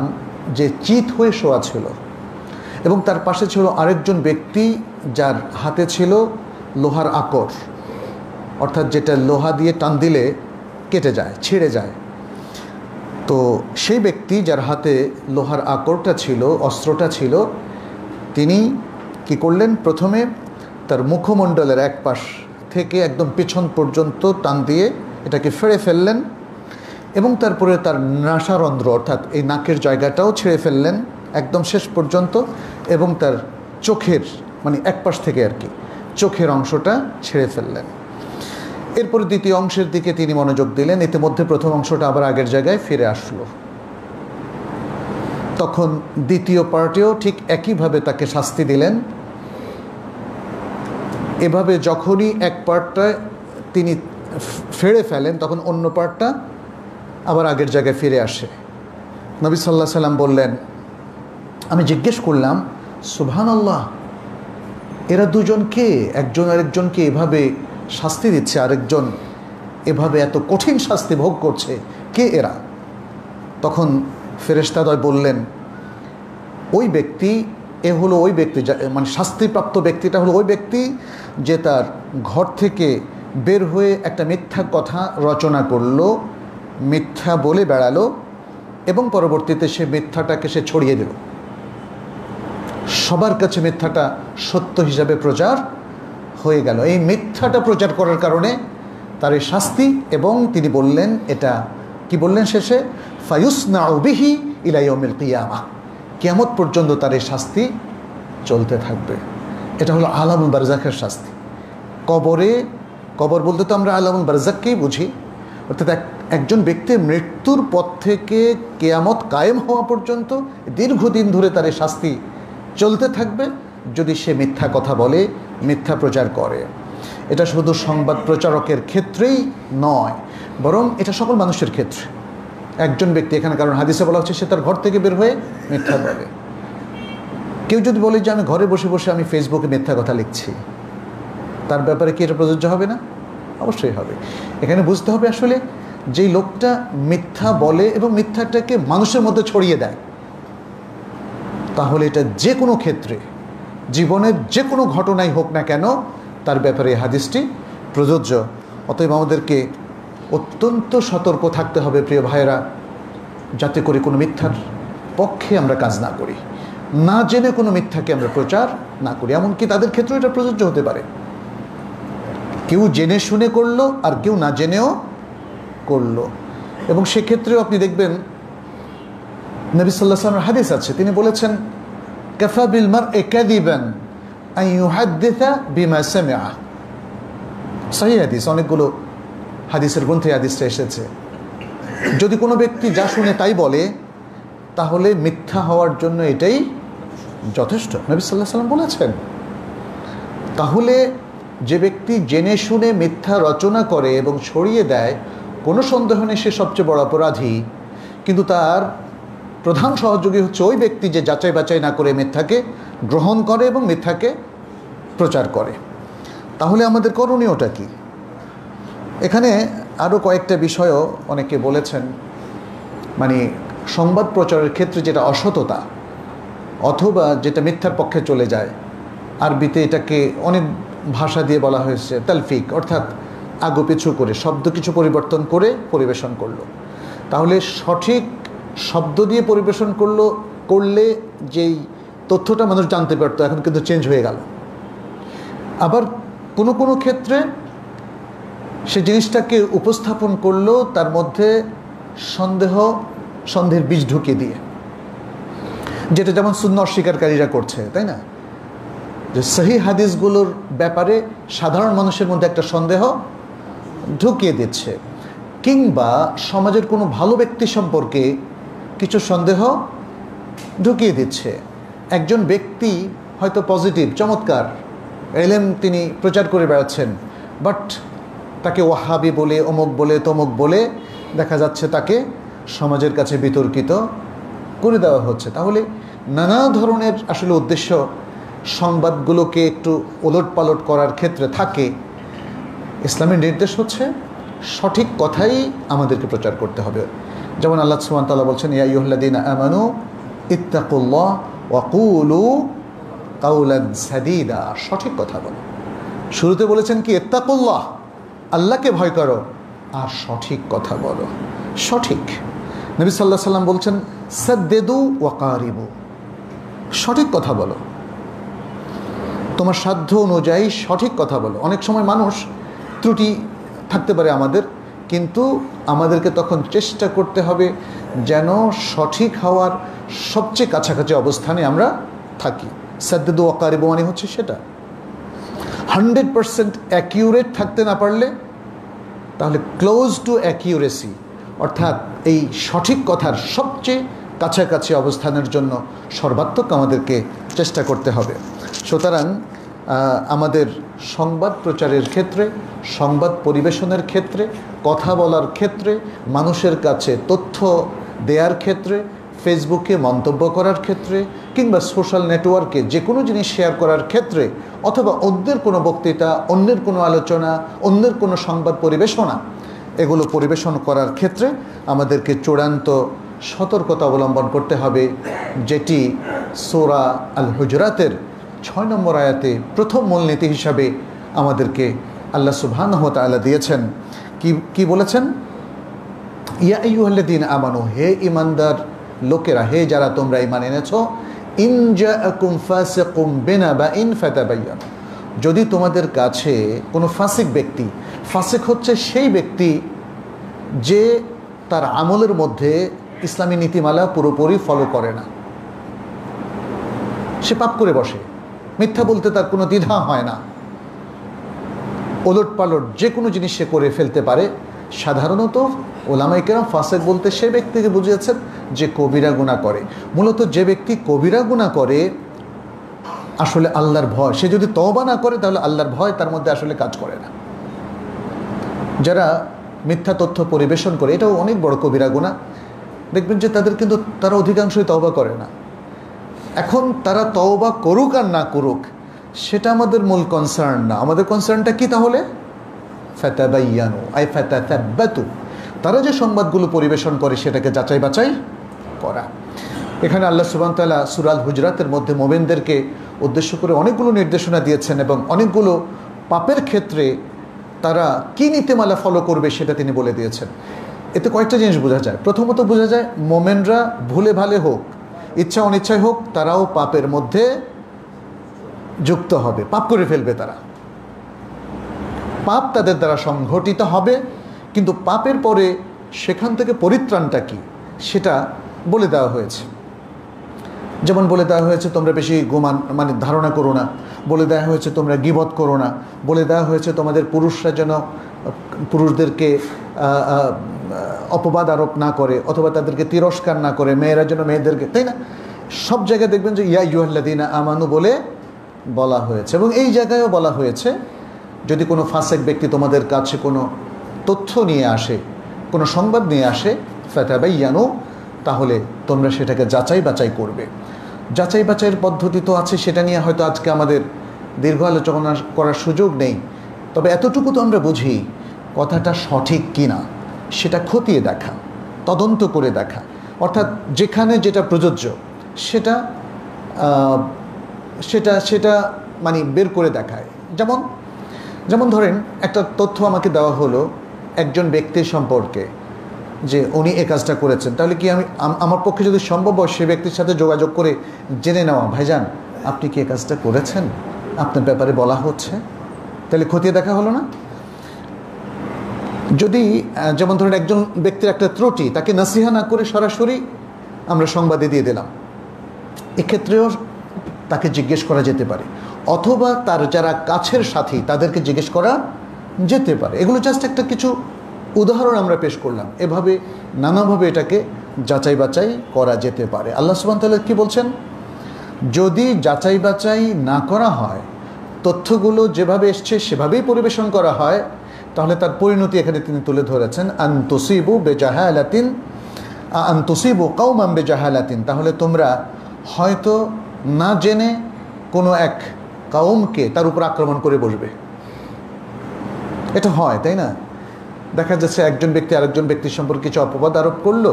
যে চিত হয়ে শোয়া ছিল, এবং তার পাশে ছিল আরেকজন ব্যক্তি যার হাতে ছিল লোহার আকর, অর্থাৎ যেটা লোহা দিয়ে টান দিলে কেটে যায়, ছিঁড়ে যায়। তো সেই ব্যক্তি যার হাতে লোহার আকরটা ছিল, অস্ত্রটা ছিল, তিনি কি করলেন, প্রথমে তার মুখমণ্ডলের এক পাশ থেকে একদম পেছন পর্যন্ত টান দিয়ে এটাকে ফেড়ে ফেললেন, এবং তারপরে তার নাসারন্ধ্র অর্থাৎ এই নাকের জায়গাটাও ছেড়ে ফেললেন একদম শেষ পর্যন্ত, এবং তার চোখের, মানে এক পাশ থেকে আর কি, চোখের অংশটা ছেড়ে ফেললেন। এরপরে দ্বিতীয় অংশের দিকে তিনি মনোযোগ দিলেন। ইতিমধ্যে প্রথম অংশটা আবার আগের জায়গায় ফিরে আসলো। তখন দ্বিতীয় পার্টেও ঠিক একইভাবে তাকে শাস্তি দিলেন। এভাবে যখনই এক পার্টটা তিনি ফেড়ে ফেলেন তখন অন্য পার্টটা আবার আগের জায়গায় ফিরে আসে। নবী সাল্লাল্লাহু আলাইহি সাল্লাম বললেন, আমি জিজ্ঞেস করলাম, সুবহানাল্লাহ, এরা দুজন কে? একজন আরেকজনকে এভাবে শাস্তি দিচ্ছে, আরেকজন এভাবে এত কঠিন শাস্তি ভোগ করছে, কে এরা? তখন ফেরেশতাদ্বয় বললেন, ওই ব্যক্তি, এ হলো ওই ব্যক্তি, মানে শাস্তিপ্রাপ্ত ব্যক্তিটা হলো ওই ব্যক্তি যে তার ঘর থেকে বের হয়ে একটা মিথ্যা কথা রচনা করলো, মিথ্যা বলে বেড়ালো এবং পরবর্তীতে সে মিথ্যাটাকে সে ছড়িয়ে দিল, সবার কাছে মিথ্যাটা সত্য হিসাবে প্রচার হয়ে গেল। এই মিথ্যাটা প্রচার করার কারণে তার এই শাস্তি, এবং তিনি বললেন, এটা কি বললেন শেষে, ফায়ুসনাউ বিহি ইলা ইয়াউমিল কিয়ামাহ, কিয়ামত পর্যন্ত তার এই শাস্তি চলতে থাকবে। এটা হলো আলামুল বারজাখের শাস্তি। কবর বলতে তো আমরা আলামুল বারজাখকেই বুঝি, অর্থাৎ একজন ব্যক্তির মৃত্যুর পর থেকে কিয়ামত কায়েম হওয়া পর্যন্ত দীর্ঘদিন ধরে তার এই শাস্তি চলতে থাকবে যদি সে মিথ্যা কথা বলে, মিথ্যা প্রচার করে। এটা শুধু সংবাদ প্রচারকের ক্ষেত্রেই নয়, বরং এটা সকল মানুষের ক্ষেত্রে। একজন ব্যক্তি, এখানে কারণ হাদিসে বলা হচ্ছে সে তার ঘর থেকে বের হয়ে মিথ্যা বলে। কেউ যদি বলে যে আমি ঘরে বসে বসে আমি ফেসবুকে মিথ্যা কথা লিখছি, তার ব্যাপারে কি এটা প্রযোজ্য হবে না? অবশ্যই হবে। এখানে বুঝতে হবে আসলে যেই লোকটা মিথ্যা বলে এবং মিথ্যাটাকে মানুষের মধ্যে ছড়িয়ে দেয়, তাহলে এটা যে কোনো ক্ষেত্রে, জীবনের যে কোনো ঘটনাই হোক না কেন, তার ব্যাপারে হাদিসটি প্রযোজ্য। অতএব আমাদেরকে অত্যন্ত সতর্ক থাকতে হবে প্রিয় ভাইয়েরা, যাতে করে কোনো মিথ্যার পক্ষে আমরা কাজ না করি, না জেনে কোনো মিথ্যাকে আমরা প্রচার না করি। এমনকি তাদের ক্ষেত্রেও এটা প্রযোজ্য হতে পারে, কেউ জেনে শুনে করলো আর কেউ না জেনেও করলো। এবং সেক্ষেত্রেও আপনি দেখবেন নবী সাল্লাল্লাহু আলাইহি ওয়াসাল্লামের হাদিস আছে, তিনি বলেছেন কাফা বিল মারই কাযিবান আন ইউহাদ্দিসা বিমা সামিআ। সহিহ হাদিস, অনেকগুলো হাদিসের গ্রন্থে হাদিসটা এসেছে। যদি কোনো ব্যক্তি যা শুনে তাই বলে, তাহলে মিথ্যা হওয়ার জন্য এটাই যথেষ্ট, নবী সাল্লাল্লাহু আলাইহি ওয়াসাল্লাম বলেছেন। তাহলে যে ব্যক্তি জেনে শুনে মিথ্যা রচনা করে এবং ছড়িয়ে দেয়, কোনো সন্দেহ নেই সে সবচেয়ে বড় অপরাধী। কিন্তু তার প্রধান সহযোগী হচ্ছে ওই ব্যক্তি যে যাচাই বাছাই না করে মিথ্যাকে গ্রহণ করে এবং মিথ্যাকে প্রচার করে। তাহলে আমাদের করণীয়টা কি? এখানে আরও কয়েকটা বিষয়ও অনেকে বলেছেন, মানে সংবাদ প্রচারের ক্ষেত্রে যেটা অসততা অথবা যেটা মিথ্যার পক্ষে চলে যায়, আরবিতে এটাকে অনেক ভাষা দিয়ে বলা হয়েছে তালফিক, অর্থাৎ আগু পিছু করে শব্দ কিছু পরিবর্তন করে পরিবেশন করলো। তাহলে সঠিক শব্দ দিয়ে পরিবেশন করলে যেই তথ্যটা মানুষ জানতে পারতো, এখন কিন্তু চেঞ্জ হয়ে গেল। আবার কোনো কোনো ক্ষেত্রে সে জিনিসটাকে উপস্থাপন করলো তার মধ্যে সন্দেহের বীজ ঢুকিয়ে দিয়ে, যেটা যেমন সুন্নাহ অস্বীকারীরা করছে, তাই না? যে সহিহ হাদিসগুলোর ব্যাপারে সাধারণ মানুষের মধ্যে একটা সন্দেহ ঢুকিয়ে দিচ্ছে, কিংবা সমাজের কোনো ভালো ব্যক্তি সম্পর্কে কিছু সন্দেহ ঢুকিয়ে দিচ্ছে। একজন ব্যক্তি হয়তো পজিটিভ, চমৎকার এলেম তিনি প্রচার করে বেড়াচ্ছেন, বাট তাকে ওয়াহাবি বলে, অমুক বলে, তমুক বলে দেখা যাচ্ছে তাকে সমাজের কাছে বিতর্কিত করে দেওয়া হচ্ছে। তাহলে নানা ধরনের আসলে উদ্দেশ্য সংবাদগুলোকে একটু ওলটপালট করার ক্ষেত্রে থাকে। ইসলামের নির্দেশ হচ্ছে সঠিক কথাই আমাদেরকে প্রচার করতে হবে। যেমন আল্লাহ সুবহানাহু ওয়া তাআলা বলছেন, ইয়া আইয়ুহাল্লাযীনা আমানু ইত্তাকুল্লাহ ওয়া কুলু কাওলান সাদীদা, সঠিক কথা বলো। শুরুতে বলেছেন কি, ইত্তাকুল্লাহ, আল্লাহকে ভয় করো, আর সঠিক কথা বলো। সঠিক, নবী সাল্লাল্লাহু আলাইহি ওয়াসাল্লাম বলছেন সাদ্দিদু ওয়া কারিবু, সঠিক কথা বলো, তোমার সাধ্য অনুযায়ী সঠিক কথা বলো। অনেক সময় মানুষ ত্রুটি থাকতে পারে আমাদের, কিন্তু আমাদেরকে তখন চেষ্টা করতে হবে যেন সঠিক হওয়ার সবচেয়ে কাছাকাছি অবস্থানে আমরা থাকি। সাদ্দিদু ওয়া কারিবু মানে হচ্ছে সেটা। 100% অ্যাকিউরেট থাকতে না পারলে তাহলে ক্লোজ টু অ্যাকিউরেসি, অর্থাৎ এই সঠিক কথার সবচেয়ে কাছাকাছি অবস্থানের জন্য সর্বাত্মক আমাদেরকে চেষ্টা করতে হবে। সুতরাং আমাদের সংবাদ প্রচারের ক্ষেত্রে, সংবাদ পরিবেশনের ক্ষেত্রে, কথা বলার ক্ষেত্রে, মানুষের কাছে তথ্য দেওয়ার ক্ষেত্রে, ফেসবুকে মন্তব্য করার ক্ষেত্রে, কিংবা সোশ্যাল নেটওয়ার্কে যে কোনো জিনিস শেয়ার করার ক্ষেত্রে, অথবা অন্যের কোনো বক্তৃতা, অন্যের কোনো আলোচনা, অন্যের কোনো সংবাদ পরিবেশনা, এগুলো পরিবেশন করার ক্ষেত্রে আমাদেরকে চূড়ান্ত সতর্কতা অবলম্বন করতে হবে, যেটি সূরা আল হুজরাতের 6 নম্বর আয়াতে প্রথম মূলনীতি হিসাবে আমাদেরকে আল্লাহ সুবহানাহু ওয়া তাআলা দিয়েছেন। কি বলেছেন? ইয়া আইয়ুহাল্লাযীনা আমানু, হে ঈমানদার লোকেরা, হে যারা তোমরা ঈমান এনেছো, ইন জাআকুম ফাসিকুম বিনাবাইন ফাতাবায়ানু, যদি তোমাদের কাছে কোনো ফাসিক ব্যক্তি, ফাসিক হচ্ছে সেই ব্যক্তি যে তার আমলের মধ্যে ইসলামী নীতিমালা পুরোপুরি ফলো করে না, সে পাপ করে বসে, মিথ্যা বলতে তার কোনো দ্বিধা হয় না, ওলট পালট যে কোনো জিনিস সে করে ফেলতে পারে। সাধারণত ওলামায়ে কেরাম ফাসিক বলতে সে ব্যক্তিকে বুঝিয়েছেন যে কবিরা গুনাহ করে। মূলত যে ব্যক্তি কবিরা গুনাহ করে আসলে আল্লাহর ভয়, সে যদি তওবা না করে তাহলে আল্লাহর ভয় তার মধ্যে আসলে কাজ করে না। যারা মিথ্যা তথ্য পরিবেশন করে, এটাও অনেক বড় কবিরা গুনাহ। দেখবেন যে তারা অধিকাংশই তওবা করে না। এখন তারা তওবা করুক আর না করুক সেটা আমাদের মূল কনসার্ন না। আমাদের কনসার্নটা কি তাহলে? ফাতাবায়ানু আই ফাতাতাব্বাতু, তারা যে সংবাদগুলো পরিবেশন করে সেটাকে যাচাই বাছাই করা। এখানে আল্লাহ সুবহানাহু ওয়া তাআলা সূরা আল হুজরাতের মধ্যে মুমিনদেরকে উদ্দেশ্য করে অনেকগুলো নির্দেশনা দিয়েছেন এবং অনেকগুলো পাপের ক্ষেত্রে তারা কি নীতিমালা ফলো করবে সেটা তিনি বলে দিয়েছেন। এতে কয়েকটা জিনিস বোঝা যায়। প্রথমত বোঝা যায় মোমেনরা ভুলে ভালে হোক, ইচ্ছা অনিচ্ছায় হোক, তারাও পাপের মধ্যে যুক্ত হবে, পাপ করে ফেলবে। তারা পাপ তাদের দ্বারা সংঘটিত হবে, কিন্তু পাপের পরে সেখান থেকে পরিত্রাণটা কি সেটা বলে দেওয়া হয়েছে। যেমন বলে দেওয়া হয়েছে তোমরা বেশি মানে ধারণা করো না, বলে দেওয়া হয়েছে তোমরা গীবত করো না, বলে দেওয়া হয়েছে তোমাদের পুরুষরা যেন পুরুষদেরকে অপবাদ আরোপ না করে অথবা তাদেরকে তিরস্কার না করে, মেয়েরা যেন মেয়েদেরকে, তাই না? সব জায়গায় দেখবেন যে ইয়া আইয়ুহাল্লাযীনা আমানু বলে বলা হয়েছে। এবং এই জায়গায়ও বলা হয়েছে যদি কোনো ফাসিক ব্যক্তি তোমাদের কাছে কোনো তথ্য নিয়ে আসে, কোনো সংবাদ নিয়ে আসে, ফাতাবায়ানু, তাহলে তোমরা সেটাকে যাচাই বাছাই করবে। যাচাই বাছাইয়ের পদ্ধতি তো আছে, সেটা নিয়ে হয়তো আজকে আমাদের দীর্ঘ আলোচনা করার সুযোগ নেই। তবে এতটুকু তো আমরা বুঝি কথাটা সঠিক কিনা সেটা খতিয়ে দেখা, তদন্ত করে দেখা, অর্থাৎ যেখানে যেটা প্রযোজ্য সেটা সেটা সেটা মানে বের করে দেখায়। যেমন ধরেন একটা তথ্য আমাকে দেওয়া হলো একজন ব্যক্তির সম্পর্কে যে উনি এই কাজটা করেছেন, তাহলে কি আমার পক্ষে যদি সম্ভব হয় সে ব্যক্তির সাথে যোগাযোগ করে জেনে নেওয়া, ভাইজান আপনি কি এই কাজটা করেছেন, আপনার ব্যাপারে বলা হচ্ছে, তাহলে খতিয়ে দেখা হলো না? যদি যেমন ধরেন একজন ব্যক্তির একটা ত্রুটি, তাকে নসিহা না করে সরাসরি আমরা সংবাদে দিয়ে দিলাম, এক্ষেত্রেও তাকে জিজ্ঞেস করা যেতে পারে, অথবা তার যারা কাছের সাথী তাদেরকে জিজ্ঞেস করা যেতে পারে। এগুলো জাস্ট একটা কিছু উদাহরণ আমরা পেশ করলাম। এভাবে নানাভাবে এটাকে যাচাই বাছাই করা যেতে পারে। আল্লাহ সুবহানাহু ওয়া তাআলা কি বলছেন? যদি যাচাই বাছাই না করা হয়, তথ্যগুলো যেভাবে এসছে সেভাবেই পরিবেশন করা হয়, তাহলে তার পরিণতি এখানে তিনি তুলে ধরেছেন, আন তুসিবু কওমান বিজাহালাতিন, তাহলে তোমরা হয়তো না জেনে কোনো এক কওমকে তার উপর আক্রমণ করে বসবে। এটা হয়, তাই না? দেখা যাচ্ছে একজন ব্যক্তি আরেকজন ব্যক্তির সম্পর্কে কিছু অপবাদ আরোপ করলো,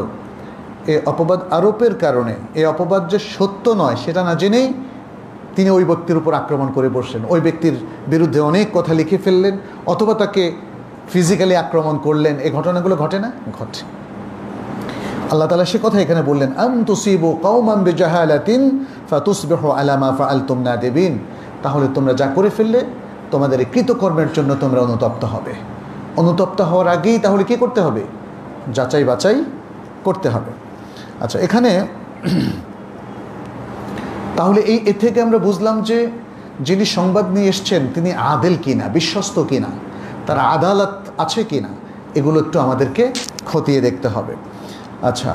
এই অপবাদ আরোপের কারণে এই অপবাদ যে সত্য নয় সেটা না জেনেই তিনি ওই ব্যক্তির উপর আক্রমণ করে বসলেন, ওই ব্যক্তির বিরুদ্ধে অনেক কথা লিখে ফেললেন, অথবা তাকে ফিজিক্যালি আক্রমণ করলেন। এই ঘটনাগুলো ঘটে না? ঘটে। আল্লাহ তাআলা সে কথা এখানে বললেন, আন তুসিবু কওমান বিজাহালাতিন ফাতুসবিহু আলা মা ফাআলতুম নাদিবিন, তাহলে তোমরা যা করে ফেললে তোমাদের এই কৃতকর্মের জন্য তোমরা অনুতপ্ত হবে। অনুতপ্ত হওয়ার আগেই তাহলে কি করতে হবে? যাচাই বাছাই করতে হবে। আচ্ছা, এখানে তাহলে এ থেকে আমরা বুঝলাম যে যিনি সংবাদ নিয়ে এসছেন তিনি আদেল কিনা, বিশ্বস্ত কিনা, তার আদালত আছে কিনা, এগুলো একটু আমাদেরকে খতিয়ে দেখতে হবে। আচ্ছা,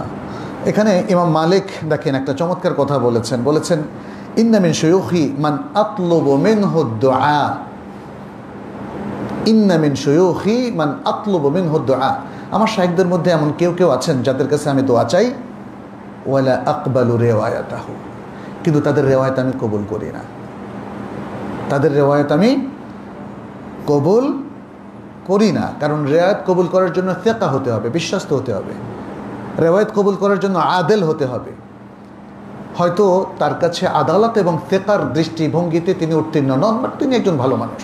এখানে ইমাম মালিক দেখেন একটা চমৎকার কথা বলেছেন ইন্না মিন শুয়ুখি মান আতলুবু মিনহু দুআ, ইন্না মিন শুয়ুখি মান আতলুবু মিনহু দুআ, আমার শাইখদের মধ্যে এমন কেউ আছেন যাদের কাছে আমি দোয়া চাই, ওয়ালা আকবালু রিওয়ায়াতাহু, কিন্তু তাদের রেওয়ায়াত আমি কবুল করি না, তাদের রেওয়ায়াত আমি কবুল করি না। কারণ রেওয়ায়াত কবুল করার জন্য সিকা হতে হবে, বিশ্বস্ত হতে হবে, রেওয়ায়াত কবুল করার জন্য আদেল হতে হবে। হয়তো তার কাছে আদালত এবং সিকার দৃষ্টিভঙ্গিতে তিনি উত্তীর্ণ নন, বাট তিনি একজন ভালো মানুষ।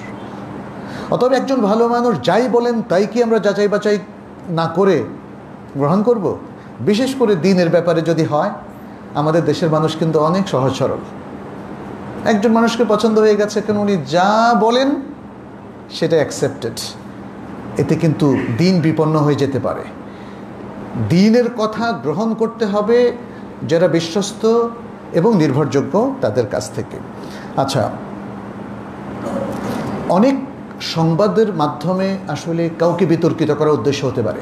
অতএব একজন ভালো মানুষ যাই বলেন তাই কি আমরা যাচাই বাছাই না করে গ্রহণ করব? বিশেষ করে দ্বীনের ব্যাপারে যদি হয়, আমাদের দেশের মানুষ কিন্তু অনেক সহজ সরল। একজন মানুষকে পছন্দ হয়ে গেছে, কেন উনি যা বলেন সেটা অ্যাকসেপ্টেড। এতে কিন্তু দ্বীন বিপন্ন হয়ে যেতে পারে। দ্বীনের কথা গ্রহণ করতে হবে যারা বিশ্বস্ত এবং নির্ভরযোগ্য তাদের কাছ থেকে। আচ্ছা, অনেক সংবাদের মাধ্যমে আসলে কাউকে বিতর্কিত করার উদ্দেশ্য হতে পারে।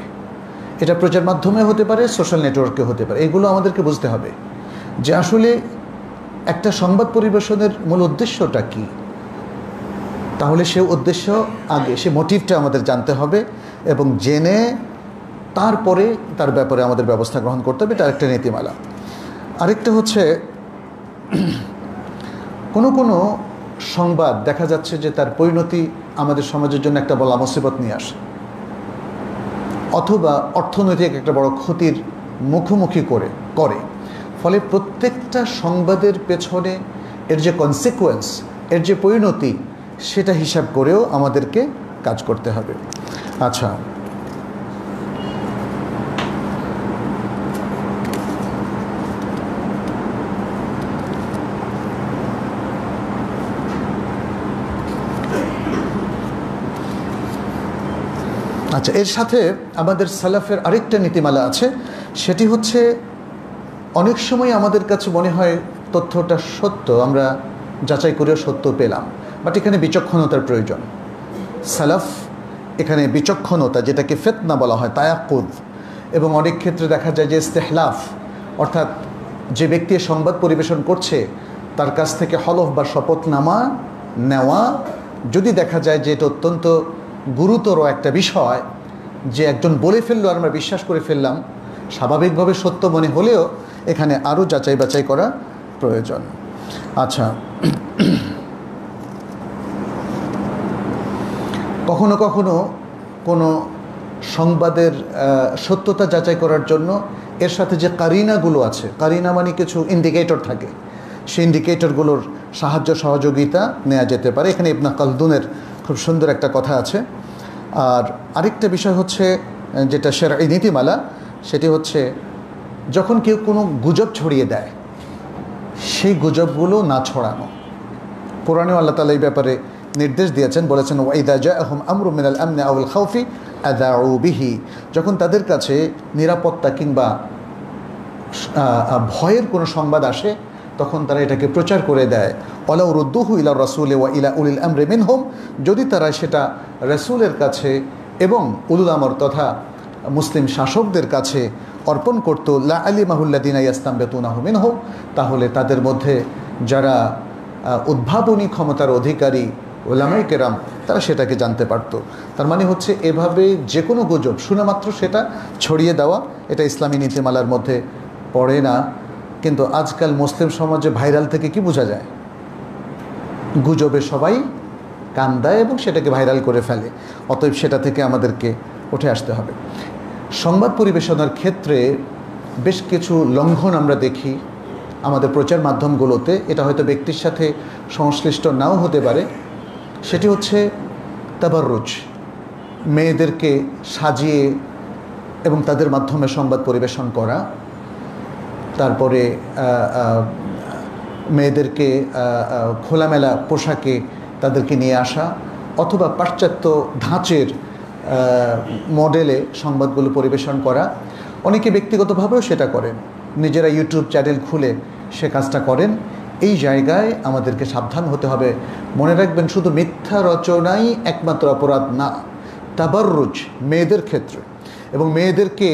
এটা প্রচার মাধ্যমে হতে পারে, সোশ্যাল নেটওয়ার্কে হতে পারে। এগুলো আমাদেরকে বুঝতে হবে যে আসলে একটা সংবাদ পরিবেশনের মূল উদ্দেশ্যটা কি। তাহলে সে উদ্দেশ্য আগে, সে মোটিভটা আমাদের জানতে হবে এবং জেনে তারপরে তার ব্যাপারে আমাদের ব্যবস্থা গ্রহণ করতে হবে। এটা একটা নীতিমালা। আরেকটা হচ্ছে, কোনো কোনো সংবাদ দেখা যাচ্ছে যে তার পরিণতি আমাদের সমাজের জন্য একটা বলা মুসিবত নিয়ে আসে, অথবা অর্থনৈতিক একটা বড় ক্ষতির মুখোমুখি করে। ফলে প্রত্যেকটা সংবাদের পেছনে এর যে কনসিকুয়েন্স, এর যে পরিণতি, সেটা হিসাব করেও আমাদেরকে কাজ করতে হবে। আচ্ছা, এর সাথে আমাদের সালাফের আরেকটা নীতিমালা আছে। সেটি হচ্ছে, অনেক সময় আমাদের কাছে মনে হয় তথ্যটা সত্য, আমরা যাচাই করেও সত্য পেলাম, বাট এখানে বিচক্ষণতার প্রয়োজন। সালাফ এখানে বিচক্ষণতা, যেটাকে ফিতনা বলা হয়, তায়াক্কুদ, এবং অনেক ক্ষেত্রে দেখা যায় যে ইস্তেহলাফ, অর্থাৎ যে ব্যক্তি সংবাদ পরিবেশন করছে তার কাছ থেকে হলফ বা শপথনামা নেওয়া। যদি দেখা যায় যে এটা অত্যন্ত গুরুতর একটা বিষয়, যে একজন বলে ফেললো আর আমরা বিশ্বাস করে ফেললাম, স্বাভাবিকভাবে সত্য মনে হলেও এখানে আরও যাচাই বাছাই করা প্রয়োজন। আচ্ছা, কখনো কখনো কোনো সংবাদের সত্যতা যাচাই করার জন্য এর সাথে যে কারিনাগুলো আছে, কারিনা মানে কিছু ইন্ডিকেটর থাকে, সেই ইন্ডিকেটরগুলোর সাহায্য সহযোগিতা নেওয়া যেতে পারে। এখানে ইবনে খালদুনের খুব সুন্দর একটা কথা আছে। আর আরেকটা বিষয় হচ্ছে, যেটা শরঈ নীতিমালা, সেটি হচ্ছে যখন কেউ কোনো গুজব ছড়িয়ে দেয়, সেই গুজবগুলো না ছড়ানো। কোরআনেও আল্লাহ তাআলা এই ব্যাপারে নির্দেশ দিয়েছেন, বলেছেন ওয়াইদা জাআহুম আমরুম মিনাল আমনি আওয়াল খাউফি আযাউ বিহি, যখন তাদের কাছে নিরাপত্তা কিংবা ভয়ের কোনো সংবাদ আসে, তখন তারা এটাকে প্রচার করে দেয়। ওয়ালাউ রুদ্দুহু ইলা রাসূলি ওয়া ইলা উলিল আমরি মিনহুম, যদি তারা সেটা রাসূলের কাছে এবং উলুল আমর তথা মুসলিম শাসকদের কাছে অর্পণ করতো, লা আলিমাহুল্লাযিনা ইয়াস্তামবিতুনাহু মিনহুম, তাহলে তাদের মধ্যে যারা উদ্ভাবনী ক্ষমতার অধিকারী উলামায়ে কেরাম, তারা সেটাকে জানতে পারত। তার মানে হচ্ছে, এভাবে যে কোনো গুজব শুনে মাত্র সেটা ছড়িয়ে দেওয়া, এটা ইসলামী নীতিমালার মধ্যে পড়ে না। কিন্তু আজকাল মুসলিম সমাজে ভাইরাল থেকে কি বোঝা যায়? গুজবে সবাই কান দেয় এবং সেটাকে ভাইরাল করে ফেলে। অতএব সেটা থেকে আমাদেরকে উঠে আসতে হবে। সংবাদ পরিবেশনার ক্ষেত্রে বেশ কিছু লঙ্ঘন আমরা দেখি আমাদের প্রচার মাধ্যমগুলোতে। এটা হয়তো ব্যক্তির সাথে সংশ্লিষ্ট নাও হতে পারে। সেটি হচ্ছে তাবাররুজ, মেয়েদেরকে সাজিয়ে এবং তাদের মাধ্যমে সংবাদ পরিবেশন করা। তারপরে মেয়েদেরকে খোলামেলা পোশাকে তাদেরকে নিয়ে আসা, অথবা পাশ্চাত্য ধাঁচের মডেলে সংবাদগুলো পরিবেশন করা। অনেকে ব্যক্তিগতভাবেও সেটা করেন, নিজেরা ইউটিউব চ্যানেল খুলে সে কাজটা করেন। এই জায়গায় আমাদেরকে সাবধান হতে হবে। মনে রাখবেন, শুধু মিথ্যা রচনাই একমাত্র অপরাধ না, তাবাররুজ মেয়েদের ক্ষেত্রে। এবং মেয়েদেরকে,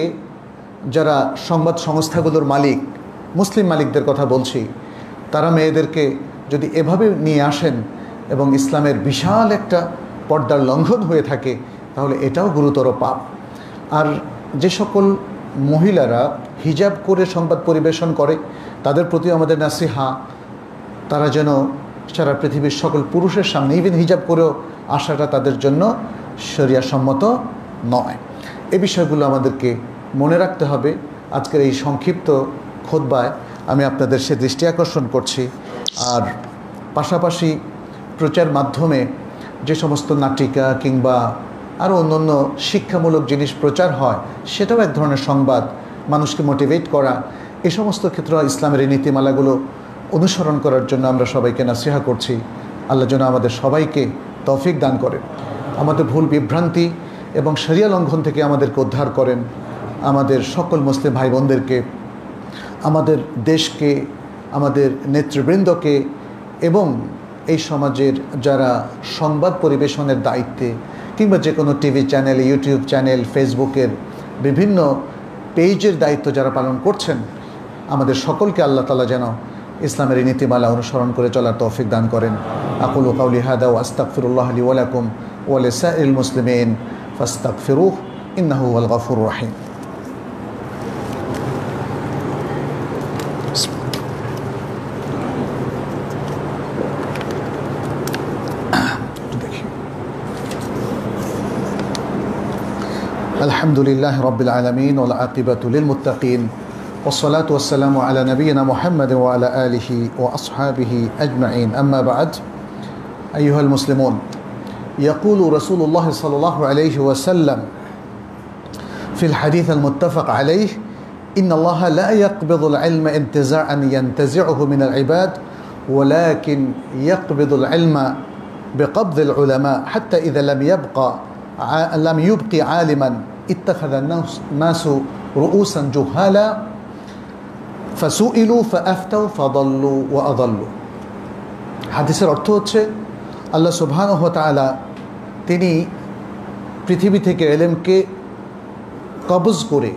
যারা সংবাদ সংস্থাগুলোর মালিক, মুসলিম মালিকদের কথা বলছি, তারা মেয়েদেরকে যদি এভাবে নিয়ে আসেন এবং ইসলামের বিশাল একটা পর্দার লঙ্ঘন হয়ে থাকে, তাহলে এটাও গুরুতর পাপ। আর যে সকল মহিলারা হিজাব করে সংবাদ পরিবেশন করে, তাদের প্রতি আমাদের নাসিহা, তারা যেন সারা পৃথিবীর সকল পুরুষের সামনে ইভেন হিজাব করেও আসাটা তাদের জন্য শরিয়া সম্মত নয়। এই বিষয়গুলো আমাদেরকে মনে রাখতে হবে। আজকের এই সংক্ষিপ্ত খুতবায় আমি আপনাদের সে দৃষ্টি আকর্ষণ করছি। আর পাশাপাশি প্রচার মাধ্যমে যে সমস্ত নাটিকা কিংবা আরও অন্যান্য শিক্ষামূলক জিনিস প্রচার হয়, সেটাও এক ধরনের সংবাদ, মানুষকে মোটিভেট করা। এই সমস্ত ক্ষেত্রে ইসলামের এই নীতিমালাগুলো অনুসরণ করার জন্য আমরা সবাইকে নাসিহা করছি। আল্লাহ যেন আমাদের সবাইকে তৌফিক দান করেন, আমাদের ভুল বিভ্রান্তি এবং শরিয়া লঙ্ঘন থেকে আমাদেরকে উদ্ধার করেন, আমাদের সকল মুসলিম ভাই বোনদেরকে, আমাদের দেশকে, আমাদের নেতৃবৃন্দকে এবং এই সমাজের যারা সংবাদ পরিবেশনের দায়িত্বে কিংবা যে কোনো টিভি চ্যানেল, ইউটিউব চ্যানেল, ফেসবুকের বিভিন্ন পেজের দায়িত্ব যারা পালন করছেন, আমাদের সকলকে আল্লাহ তাআলা যেন ইসলামের এই নীতিমালা অনুসরণ করে চলার তৌফিক দান করেন। আকুলু কাউলি হাদা ওয়া আস্তাগফিরুল্লাহ লি ওয়া লাকুম ওয়া লিসাইরিল মুসলিমিন ফাস্তাগফিরুহু ইন্নাহু হুয়াল গফুরুর রহিম। আলহামদুলিল্লাহ রাব্বিল আলামিন ওয়াল আকিবাতু লিল মুত্তাকিন والصلاة والسلام على نبينا محمد وعلى آله وأصحابه أجمعين. أما بعد، أيها المسلمون، يقول رسول الله صلى الله عليه وسلم في الحديث المتفق عليه: إن الله لا يقبض العلم انتزاعا ينتزعه من العباد، ولكن يقبض العلم بقبض العلماء حتى إذا لم يبقي عالما اتخذ الناس رؤوسا جهالا ফাসুইলু ফাআফতাউ ফাদাল্লু ওয়া আদাল্লু। হাদিসের অর্থ হচ্ছে, আল্লাহ সুবহানাহু ওয়া তাআলা তিনি পৃথিবী থেকে ইলমকে কবজ করে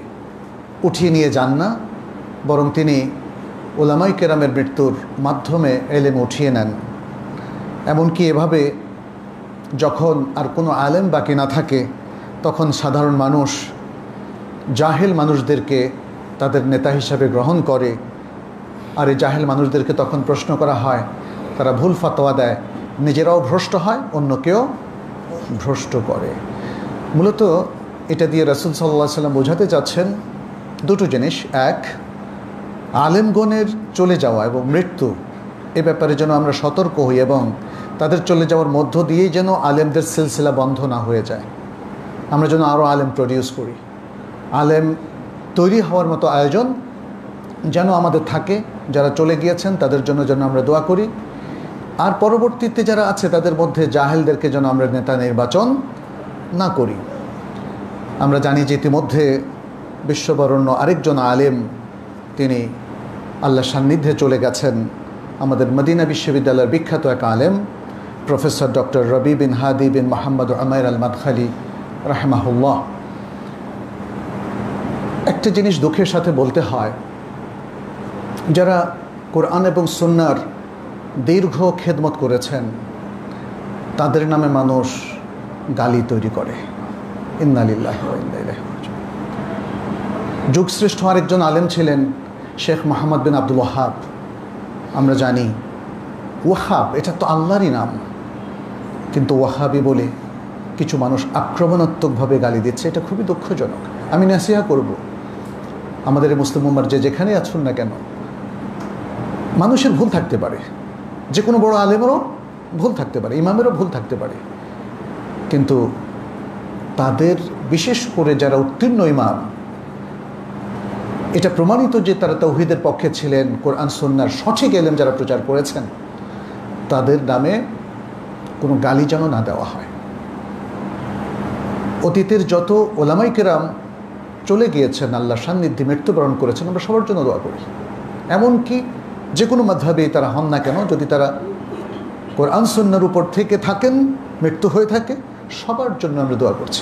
উঠিয়ে নিয়ে যান না, বরং তিনি উলামায়ে কেরামের মৃত্যুর মাধ্যমে ইলম উঠিয়ে নেন। এমনকি এভাবে যখন আর কোনো আলেম বাকি না থাকে, তখন সাধারণ মানুষ জাহেল মানুষদেরকে তাদের নেতা হিসাবে গ্রহণ করে। আর এই জাহেল মানুষদেরকে তখন প্রশ্ন করা হয়, তারা ভুল ফতোয়া দেয়, নিজেরাও ভ্রষ্ট হয়, অন্যকেও ভ্রষ্ট করে। মূলত এটা দিয়ে রাসূল সাল্লাল্লাহু আলাইহি ওয়াসাল্লাম বোঝাতে চাচ্ছেন দুটো জিনিস। এক, আলেমগণের চলে যাওয়া এবং মৃত্যু, এ ব্যাপারে যেন আমরা সতর্ক হই এবং তাদের চলে যাওয়ার মধ্য দিয়েই যেন আলেমদের সিলসিলা বন্ধ না হয়ে যায়। আমরা যেন আরও আলেম প্রডিউস করি, আলেম তৈরি হওয়ার মতো আয়োজন যেন আমাদের থাকে। যারা চলে গিয়েছেন তাদের জন্য যেন আমরা দোয়া করি, আর পরবর্তীতে যারা আছে তাদের মধ্যে জাহেলদেরকে যেন আমরা নেতা নির্বাচন না করি। আমরা জানি যে ইতিমধ্যে বিশ্ববরণ্য আরেকজন আলেম তিনি আল্লাহর সান্নিধ্যে চলে গেছেন, আমাদের মদিনা বিশ্ববিদ্যালয়ের বিখ্যাত এক আলেম প্রফেসর ডক্টর রবি বিন হাদি বিন মোহাম্মদ উমাইর আল মাদখালি রাহিমাহুল্লাহ। একটা জিনিস দুঃখের সাথে বলতে হয়, যারা কোরআন এবং সুন্নাহর দীর্ঘ খেদমত করেছেন তাদের নামে মানুষ গালি তৈরি করে। ইন্না লিল্লাহি ওয়া ইন্না ইলাইহি রাজিউন। যুগশ্রেষ্ঠ আরেকজন আলেম ছিলেন শেখ মোহাম্মদ বিন আব্দুল ওয়াহাব। আমরা জানি ওয়াহাব এটা তো আল্লাহরই নাম, কিন্তু ওয়াহাবি বলে কিছু মানুষ আক্রমণাত্মকভাবে গালি দিচ্ছে। এটা খুবই দুঃখজনক। আমি নাসিহা করব, আমাদের মুসলিম উম্মার যে যেখানে আছেন না কেন, মানুষের ভুল থাকতে পারে, যে কোনো বড় আলেমেরও ভুল থাকতে পারে, ইমামেরও ভুল থাকতে পারে, কিন্তু তাদের বিশেষ করে যারা উত্তীর্ণ ইমাম, এটা প্রমাণিত যে তারা তাওহীদের পক্ষে ছিলেন, কোরআন সুন্নাহর সঠিক ইলম যারা প্রচার করেছেন, তাদের নামে কোনো গালি যেন না দেওয়া হয়। অতীতের যত ওলামায়ে কেরাম চলে গিয়েছেন, আল্লাহর সান্নিধ্যে মৃত্যুবরণ করেছেন, আমরা সবার জন্য দোয়া করি। এমনকি যে কোনো মাযহাবে তারা হন না কেন, যদি তারা কোরআন সুন্নাহর উপর থেকে থাকেন, মৃত্যু হয়ে থাকে, সবার জন্য আমরা দোয়া করছি,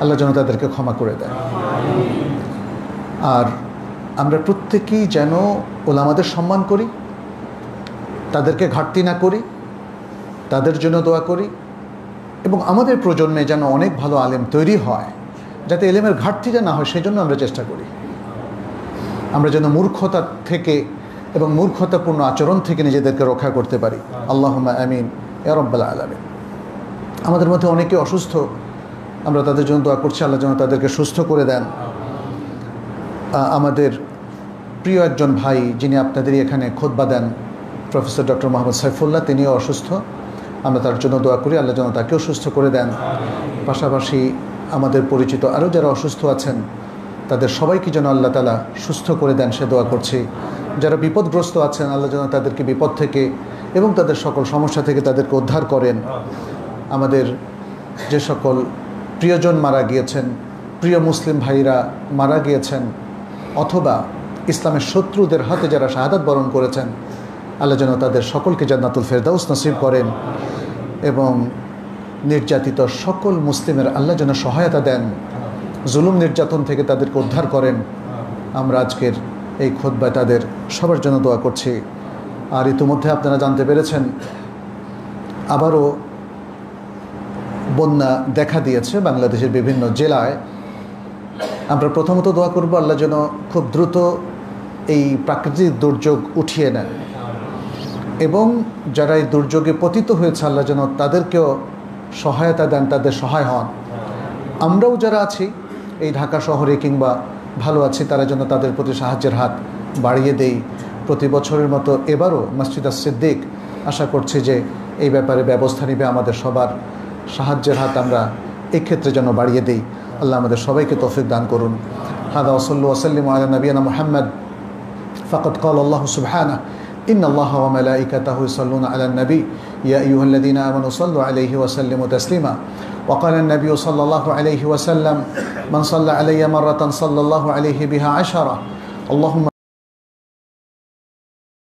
আল্লাহ যেন তাদেরকে ক্ষমা করে দেয়। আর আমরা প্রত্যেকেই যেন ওলামাদের সম্মান করি, তাদেরকে ঘাটতি না করি, তাদের জন্য দোয়া করি, এবং আমাদের প্রজন্মে যেন অনেক ভালো আলেম তৈরি হয়, যাতে এলেমের ঘাটতি না হয়, সেই জন্য আমরা চেষ্টা করি। আমরা যেন মূর্খতা থেকে এবং মূর্খতাপূর্ণ আচরণ থেকে নিজেদেরকে রক্ষা করতে পারি। আল্লাহুম্মা আমিন ইয়া রাব্বাল আলামিন। আমাদের মধ্যে অনেকে অসুস্থ, আমরা তাদের জন্য দোয়া করছি, আল্লাহ যেন তাদেরকে সুস্থ করে দেন। আমাদের প্রিয় একজন ভাই যিনি আপনাদেরই এখানে খুতবা দেন, প্রফেসর ডক্টর মোহাম্মদ সাইফুল্লাহ, তিনিও অসুস্থ। আমরা তার জন্য দোয়া করি, আল্লাহ যেন তাকেও সুস্থ করে দেন। পাশাপাশি আমাদের পরিচিত আরও যারা অসুস্থ আছেন তাদের সবাইকে যেন আল্লাহ তাআলা সুস্থ করে দেন সে দোয়া করছি। যারা বিপদগ্রস্ত আছেন আল্লাহ যেন তাদেরকে বিপদ থেকে এবং তাদের সকল সমস্যা থেকে তাদেরকে উদ্ধার করেন। আমাদের যে সকল প্রিয়জন মারা গিয়েছেন, প্রিয় মুসলিম ভাইরা মারা গিয়েছেন, অথবা ইসলামের শত্রুদের হাতে যারা শাহাদাত বরণ করেছেন, আল্লাহ যেন তাদের সকলকে জান্নাতুল ফেরদাউস নসিব করেন এবং নির্যাতিত সকল মুসলিমের আল্লাহ যেন সহায়তা দেন, জুলুম নির্যাতন থেকে তাদেরকে উদ্ধার করেন। আমরা আজকের এই খুতবায় তাদের সবার জন্য দোয়া করছি। আর ইতিমধ্যে আপনারা জানতে পেরেছেন আবারও বন্যা দেখা দিয়েছে বাংলাদেশের বিভিন্ন জেলায়। আমরা প্রথমত দোয়া করব আল্লাহ যেন খুব দ্রুত এই প্রাকৃতিক দুর্যোগ উঠিয়ে নেন এবং যারা এই দুর্যোগে পতিত হয়েছে আল্লাহ যেন তাদেরকেও সহায়তা দেন, তাদের সহায় হন। আমরাও যারা আছি এই ঢাকা শহরে কিংবা ভালো আছি তারা যেন তাদের প্রতি সাহায্যের হাত বাড়িয়ে দেই। প্রতি বছরের মতো এবারও মসজিদ সিদ্দিক আশা করছি যে এই ব্যাপারে ব্যবস্থা নেবে, আমাদের সবার সাহায্যের হাত আমরা এই ক্ষেত্রে যেন বাড়িয়ে দেই। আল্লাহ আমাদের সবাইকে তৌফিক দান করুন। হাদা ওয়াসাল্লু ওয়াসাল্লিমু আলা নবিয়িনা মুহাম্মদ ফাকাদ ক্বালা আল্লাহু সুবহানাহু ইন্না আল্লাহা ওয়া মালাইকাতাহু ইউসাল্লুনা আলান নবী ইয়া আইয়ুহাল্লাযীনা আমানু সাল্লু আলাইহি ওয়া সাল্লিমু তাসলিমা ওয়া ক্বালা আন-নবী সাল্লাল্লাহু আলাইহি ওয়া সাল্লাম মান সাল্লা আলাইয়া মাররাতান সাল্লাল্লাহু আলাইহি বিহা 10 আল্লাহুম্মা